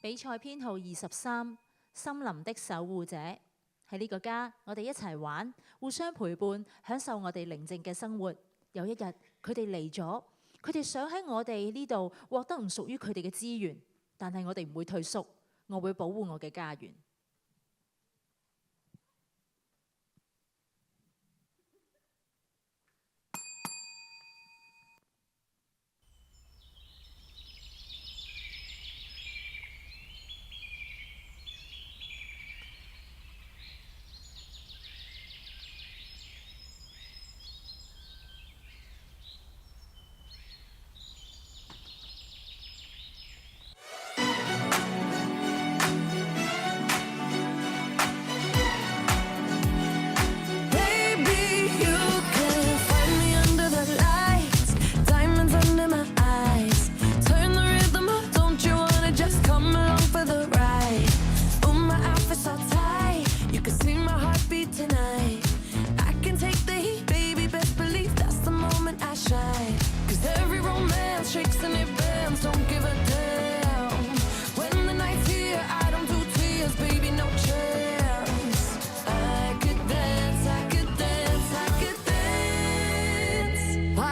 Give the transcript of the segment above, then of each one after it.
比賽編號23，森林的守護者。喺呢個家，我哋一齊玩，互相陪伴，享受我哋寧靜嘅生活。有一日，佢哋嚟咗，佢哋想喺我哋呢度獲得唔屬於佢哋嘅資源，但係我哋唔會退縮，我會保護我嘅家園。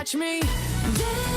Watch me dance.